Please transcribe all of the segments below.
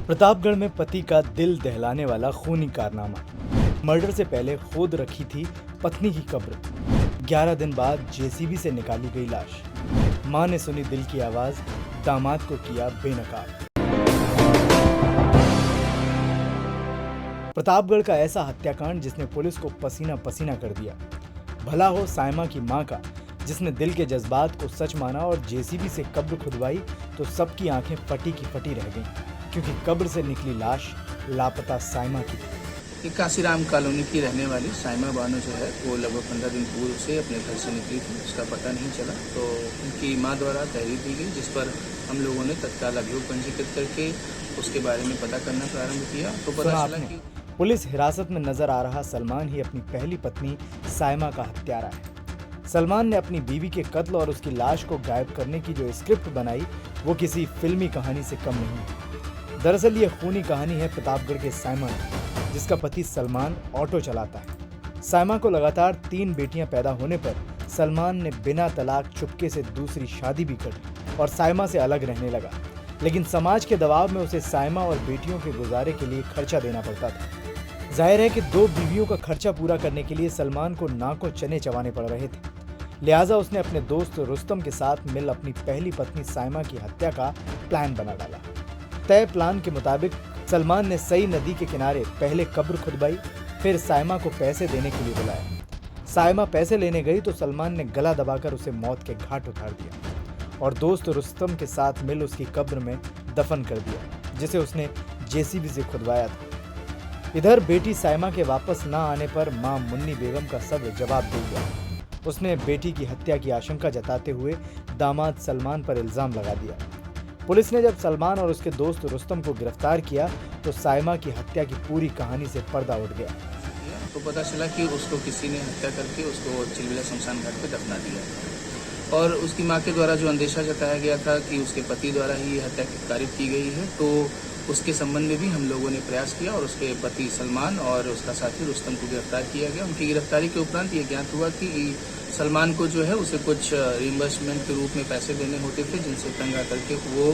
प्रतापगढ़ में पति का दिल दहलाने वाला खूनी कारनामा। मर्डर से पहले खोद रखी थी पत्नी की कब्र। 11 दिन बाद जेसीबी से निकाली गई लाश। मां ने सुनी दिल की आवाज, दामाद को किया बेनकाब। प्रतापगढ़ का ऐसा हत्याकांड जिसने पुलिस को पसीना पसीना कर दिया। भला हो सायमा की मां का, जिसने दिल के जज्बात को सच माना और जेसीबी से कब्र खुदवाई तो सबकी आंखें फटी की फटी रह गईं, क्योंकि कब्र से निकली लाश लापता सायमा की थी। ये काशीराम कॉलोनी की रहने वाली सायमा बानो जो है वो लगभग 15 दिन पूर्व से अपने घर से निकली थी। उसका पता नहीं चला तो उनकी मां द्वारा तहरीर दी गई, जिस पर हम लोगों ने तत्काल अभियोग पंजीकृत करके उसके बारे में पता करना प्रारंभ किया। तो पता चला कि पुलिस हिरासत में नजर आ रहा सलमान ही अपनी पहली पत्नी सायमा का हत्यारा है। सलमान ने अपनी बीवी के कत्ल और उसकी लाश को गायब करने की जो स्क्रिप्ट बनाई वो किसी फिल्मी कहानी से कम नहीं है। दरअसल ये खूनी कहानी है प्रतापगढ़ के सायमा की, जिसका पति सलमान ऑटो चलाता है। सायमा को लगातार 3 बेटियां पैदा होने पर सलमान ने बिना तलाक चुपके से दूसरी शादी भी कर ली और सायमा से अलग रहने लगा। लेकिन समाज के दबाव में उसे सायमा और बेटियों के गुजारे के लिए खर्चा देना पड़ता था। जाहिर है कि 2 बीवियों का खर्चा पूरा करने के लिए सलमान को नाकों चने चबाने पड़ रहे थे। लिहाजा उसने अपने दोस्त रुस्तम के साथ मिल अपनी पहली पत्नी सायमा की हत्या का प्लान बना डाला। तय प्लान के मुताबिक सलमान ने सई नदी के किनारे पहले कब्र खुदवाई, फिर सायमा को पैसे देने के लिए बुलाया। सायमा पैसे लेने गई तो सलमान ने गला दबाकर उसे मौत के घाट उतार दिया और दोस्त रुस्तम के साथ मिल उसकी कब्र में दफन कर दिया, जिसे उसने जेसीबी से खुदवाया था। इधर बेटी सायमा के वापस न आने पर मां मुन्नी बेगम का सब्र जवाब दे गया। उसने बेटी की हत्या की आशंका जताते हुए दामाद सलमान पर इल्जाम लगा दिया। पुलिस ने जब सलमान और उसके दोस्त रुस्तम को गिरफ्तार किया तो सायमा की हत्या की पूरी कहानी से पर्दा उठ गया। तो पता चला कि उसको किसी ने हत्या करके उसको चिलबिला शमशान घाट पे दफना दिया और उसकी मां के द्वारा जो अंदेशा जताया गया था कि उसके पति द्वारा ही ये हत्या कारित की गई है, तो उसके संबंध में भी हम लोगों ने प्रयास किया और उसके पति सलमान और उसका साथी रुस्तम को गिरफ्तार किया गया। उनकी गिरफ्तारी के उपरांत ये ज्ञात हुआ कि सलमान को जो है उसे कुछ रिइंबर्समेंट के रूप में पैसे देने होते थे, जिनसे तंग आकर के वो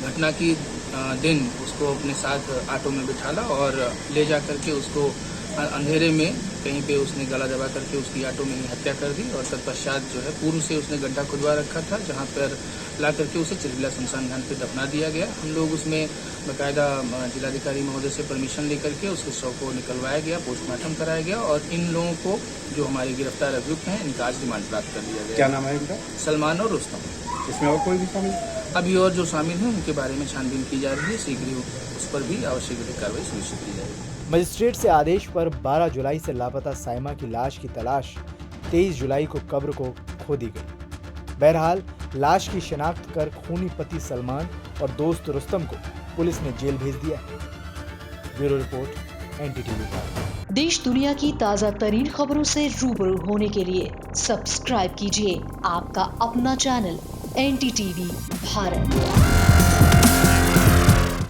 घटना की दिन उसको अपने साथ ऑटो में बिठाला और ले जा करके उसको अंधेरे में कहीं पे उसने गला दबा करके उसकी ऑटो में ही हत्या कर दी और तत्पश्चात जो है पूर्व से उसने गड्ढा खुदवा रखा था, जहां पर ला करके उसे चिलबिला शमशान घाट पे दफना दिया गया। हम लोग उसमें बाकायदा जिलाधिकारी महोदय से परमिशन लेकर के उसके शव को निकलवाया गया, पोस्टमार्टम कराया गया और इन लोगों को जो हमारे गिरफ्तार अभियुक्त हैं इनका आज रिमांड प्राप्त कर लिया गया। क्या नाम है इनका? सलमान और रुस्तम। इसमें और कोई भी शामिल? अभी और जो शामिल हैं उनके बारे में छानबीन की जा रही है। शीघ्र ही उस पर भी आवश्यक कार्रवाई सुनिश्चित की जाएगी। मजिस्ट्रेट से आदेश पर 12 जुलाई से लापता सायमा की लाश की तलाश 23 जुलाई को कब्र को खोदी गई। बहरहाल लाश की शिनाख्त कर खूनी पति सलमान और दोस्त रुस्तम को पुलिस ने जेल भेज दिया है। Bureau report, NTTV। देश दुनिया की ताज़ा तरीन खबरों से रूबरू होने के लिए सब्सक्राइब कीजिए आपका अपना चैनल NTTV भारत।